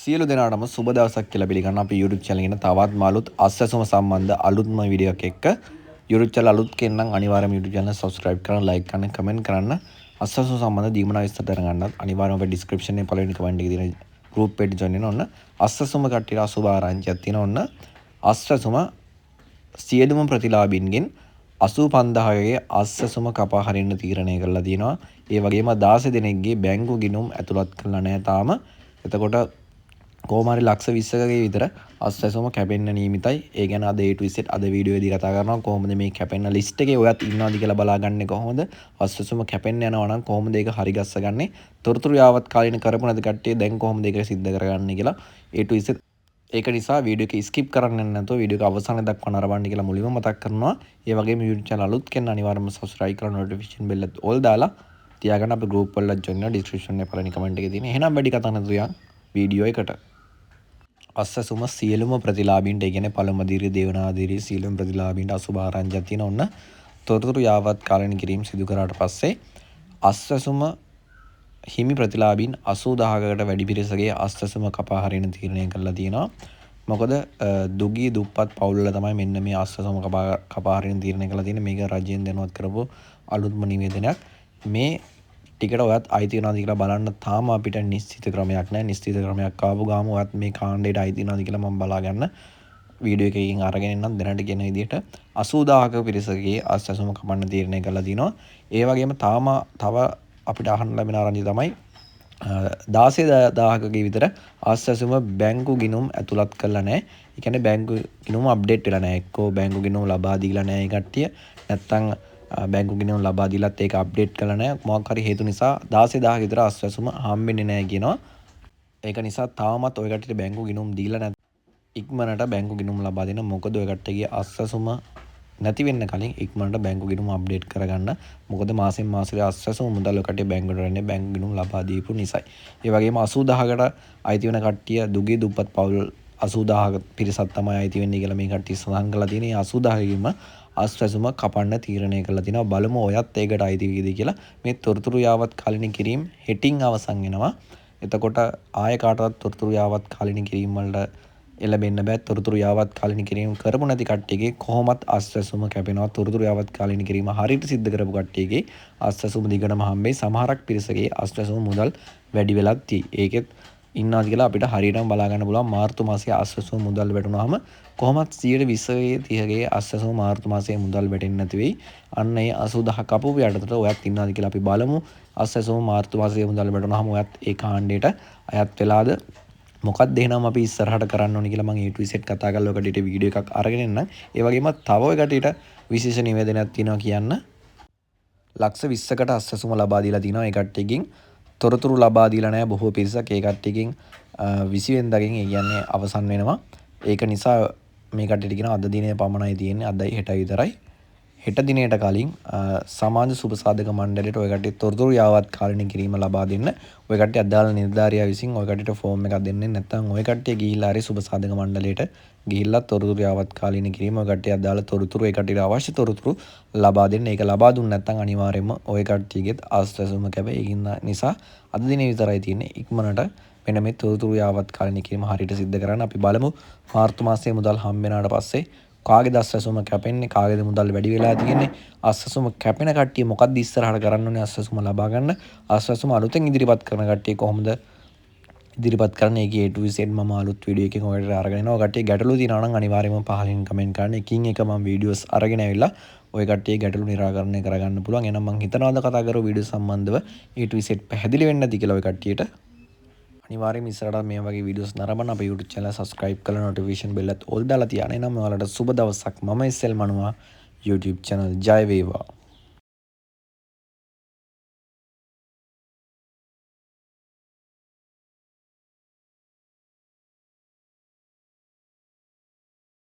සියලු දෙනාටම සුබ දවසක් කියලා පිළිගන්න අපි YouTube channel එකේ තවත් මාළුත් අස්වැසුම සම්බන්ධ අලුත්ම වීඩියෝ එකක් එක්ක YouTube channel අලුත් කෙනෙක් නම් අනිවාර්යයෙන්ම YouTube channel subscribe කරන්න, like කරන්න, comment කරන්න. අස්වැසුම සම්බන්ධ දීමනා විස්තර දැනගන්නත් අනිවාර්යයෙන්ම අපේ description එකේ පළවෙනි comment එකේ තියෙන group එකට join වෙන්න ඕන. අස්වැසුම කට්ටියට අසුබ ආරංචියක් තියෙනවා ඔන්න. අස්වැසුම සියලුම ප්‍රතිලාභින්ගෙන් 85000ගේ අස්වැසුම කපා හරින්න තීරණය කරලා තියෙනවා. ඒ වගේම 16 දෙනෙක්ගේ බැංකු ගිණුම් ඇතුළත් කරලා නැහැ තාම. එතකොට කොහොම හරි ලක්ෂ 20කගේ විතර අස්වැසුම කැපෙන්න නියමිතයි. ඒ ගැන අද A to Z අද වීඩියෝ එකේදී කතා කරනවා. කොහොමද මේ කැපෙන්න ලිස්ට් එකේ ඔයත් ඉන්නවද කියලා බලාගන්නේ කොහොමද? අස්වැසුම කැපෙන්න යනවා නම් කොහොමද ඒක හරි ගස්සගන්නේ? තොරතුරු යාවත් කාලින කරපු නැති කට්ටිය දැන් කොහොමද ඒක සිද්ධ කරගන්නේ කියලා A to Z. ඒක නිසා වීඩියෝ එක ස්කිප් කරන්න නැතුව වීඩියෝ එක අවසානයේ දක්වා නරඹන්න කියලා මුලින්ම මතක් කරනවා. ඒ වගේම YouTube channel අලුත් කෙනා අනිවාර්යයෙන්ම subscribe කරලා notification bell එකත් all දාලා තියාගන්න. අපේ group වල join වෙන්න description එකේ පළවෙනි comment එකේ තියෙන. එහෙනම් වැඩි කතා නැතුව යන් වීඩියෝ එකට. අස්වැසුම සියලුම ප්‍රතිලාභීන්ට, ඒ කියන්නේ පළමුදිරි දේවනාදිරි සියලුම ප්‍රතිලාභීන්ට අසුභ ආරංචියක් තියෙන ඔන්න. තොරතුරු යාවත් කාලීන කිරීම සිදු කරාට පස්සේ අස්වැසුම හිමි ප්‍රතිලාභීන් 80000කට වැඩි පිරිසගේ අස්වැසුම කපා හරින තීරණය කරලා තියෙනවා. මොකද දුගී දුප්පත් පවුල්වල තමයි මෙන්න මේ අස්වැසුම කපා හරින තීරණය කරලා තියෙන්නේ. මේක රජයෙන් දැනුවත් කරපු අලුත්ම නිවේදනයක්. මේ ටිකට ඔයත් අයිති වෙනවද කියලා බලන්න තාම අපිට නිශ්චිත ක්‍රමයක් නැහැ. නිශ්චිත ක්‍රමයක් ආපු ගාම ඔයත් මේ කාණ්ඩයට අයිති වෙනවද කියලා මම බලා ගන්න වීඩියෝ එකකින් අරගෙන එන්නම්. දැනට කියන විදිහට 80000ක පිරිසකගේ අස්වැසුම කපන්න තීරණය කරලා තිනවා. ඒ වගේම තව අපිට අහන්න ලැබෙන ආරංචිය තමයි 16000කගේ විතර අස්වැසුම බැංකු ගිණුම් ඇතුළත් කරලා නැහැ. ඒ කියන්නේ බැංකු ගිණුම් අප්ඩේට් වෙලා නැහැ. එක්කෝ බැංකු ගිණුම් ලබා දීලා නැහැ ඒ කට්ටිය. නැත්තම් බැංකු ගිණුම් ලබා දීලත් ඒක අප්ඩේට් කරලා නැහැ. මොකක් හරි හේතු නිසා 16000 විතර අස්වැසුම හම්බෙන්නේ නැහැ කියනවා. ඒක නිසා තාමත් ඔය කට්ටියට බැංකු ගිණුම් දීලා නැත්. ඉක්මනට බැංකු ගිණුම් ලබා දෙන්න. මොකද ඔය කට්ටියගේ අස්වැසුම නැති වෙන්න කලින් ඉක්මනට බැංකු ගිණුම් අප්ඩේට් කරගන්න. මොකද මාසෙන් මාසෙට අස්වැසුම මුදල් ඔය කට්ටිය බැංකුවට රැන්නේ බැංකු ගිණුම් ලබා දීපු නිසායි. ඒ වගේම 80000කට අයිති වෙන කට්ටිය දුගී දුප්පත් පවුල් 80000 පිරිසක් තමයි අයිති වෙන්නේ කියලා මේ කට්ටිය සඳහන් කරලා තියෙනවා. 80000කින්ම අස්වැසුම කපන්න තීරණය කරලා තිනවා. බලමු ඔයත් ඒකට අයිති වේද කියලා. මේ තොරතුරු යාවත් කාලින කිරීම හෙටින් අවසන් වෙනවා. එතකොට ආය කාටවත් තොරතුරු යාවත් කාලින කිරීම වලට එළඹෙන්න බෑ. තොරතුරු යාවත් කාලින කිරීම කරපු නැති කට්ටියගේ කොහොමත් අස්වැසුම කැපෙනවා. තොරතුරු යාවත් කාලින කිරීම හරියට සිද්ධ කරපු කට්ටියගේ අස්වැසුම දිගටම හම්බෙයි. සමහරක් පිරිසගේ අස්වැසුම මුදල් වැඩි වෙලක් තියෙයි. ඒකෙත් ඉන්නවාද කියලා අපිට හරියටම බලා ගන්න පුළුවන්. මාර්තු මාසයේ අස්වැසුම මුදල් වැටුනහම කොහොමත් 120ගේ අස්වැසුම මාර්තු මාසයේ මුදල් වැටෙන්නේ නැති වෙයි. අන්න ඒ 80000 කපපු යටතට ඔයත් ඉන්නවාද කියලා අපි බලමු. අස්වැසුම මාර්තු මාසයේ මුදල් වැටුනහම ඔයත් ඒ කාණ්ඩයට අයත් වෙලාද? මොකක්ද එහෙනම් අපි ඉස්සරහට කරන්න ඕනේ කියලා මම A to Z කතා කරලා ඔයකට වීඩියෝ එකක් අරගෙන එන්නම්. ඒ වගේම තව ඔයකට විශේෂ නිවේදනයක් තියෙනවා කියන්න. ලක්ෂ 20කට අස්වැසුම ලබා දීලා තිනවා. ඒ කට්ටියකින් තොරතුරු ලබා දීලා නැහැ බොහෝ පිරිසක්. ඒ කට්ටියකින් 20 වෙනිදාකින් ඒ කියන්නේ අවසන් වෙනවා. ඒක නිසා මේ කට්ටියට කියන අද දිනේ පමණයි තියෙන්නේ. අදයි හෙටයි විතරයි. හෙට දිනේට කලින් සමාජ සුබ සාධක මණ්ඩලයට ඔය කට්ටිය තොරතුරු යාවත් කාලින කිරීම ලබා දෙන්න. ඔය කට්ටිය අදාළ නිලධාරියා විසින් ඔය කට්ටියට ෆෝම් එකක් දෙන්නේ නැත්නම් ඔය කට්ටිය ගිහිල්ලා හරි සුබ සාධක මණ්ඩලයට ගිහිල්ලා තොරතුරු යාවත් කාලින කිරීම ඔය කට්ටිය අදාළ තොරතුරු ඒ කට්ටියට අවශ්‍ය තොරතුරු ලබා දෙන්න. ඒක ලබා දුන්නේ නැත්නම් අනිවාර්යයෙන්ම ඔය කට්ටියගෙත් ආස්වාසුම කැපේ. ඒ නිසා අද දිනේ විතරයි තියෙන්නේ. ඉක්මනට මෙන්න මේ තොරතුරු යාවත් කාලින කිරීම හරියට සිද්ධ කරන්න. අපි බලමු මාර්තු මාසයේ මුදල් හම්බෙනාට පස්සේ කාගේද අස්වැසුම කැපෙන්නේ, කාගේද මුදල් වැඩි වෙලා තියෙන්නේ, අස්වැසුම කැපෙන කට්ටිය මොකක්ද ඉස්සරහට කරන්න ඕනේ අස්වැසුම ලබා ගන්න, අස්වැසුම අලුතෙන් ඉදිරිපත් කරන කට්ටිය කොහොමද ඉදිරිපත් කරන්නේ? ඒකේ A to Z මම අලුත් වීඩියෝ එකකින් ඔයාලට අරගෙන එනවා. කට්ටිය ගැටලු තියෙනවා නම් අනිවාර්යයෙන්ම පහලින් කමෙන්ට් කරන්න. එකින් එක මම වීඩියෝස් අරගෙන ඇවිල්ලා ඔය කට්ටිය ගැටලු නිරාකරණය කරගන්න පුළුවන්. එහෙනම් මම හිතනවාද කතා කරපු වීඩියෝ සම්බන්ධව A to Z පැහැදිලි වෙන්නේ නැති කියලා ඔය කට්ටියට අනිවාර්යයෙන්ම ඉස්සරහට මේ වගේ වීඩියෝස් නරඹන්න අපේ YouTube channel subscribe කරලා notification bell එකත් all දාලා තියාගෙන. එනම් ඔයාලට සුබ දවසක්. මම ඉස්සෙල් මනුවා YouTube channel ජය වේවා.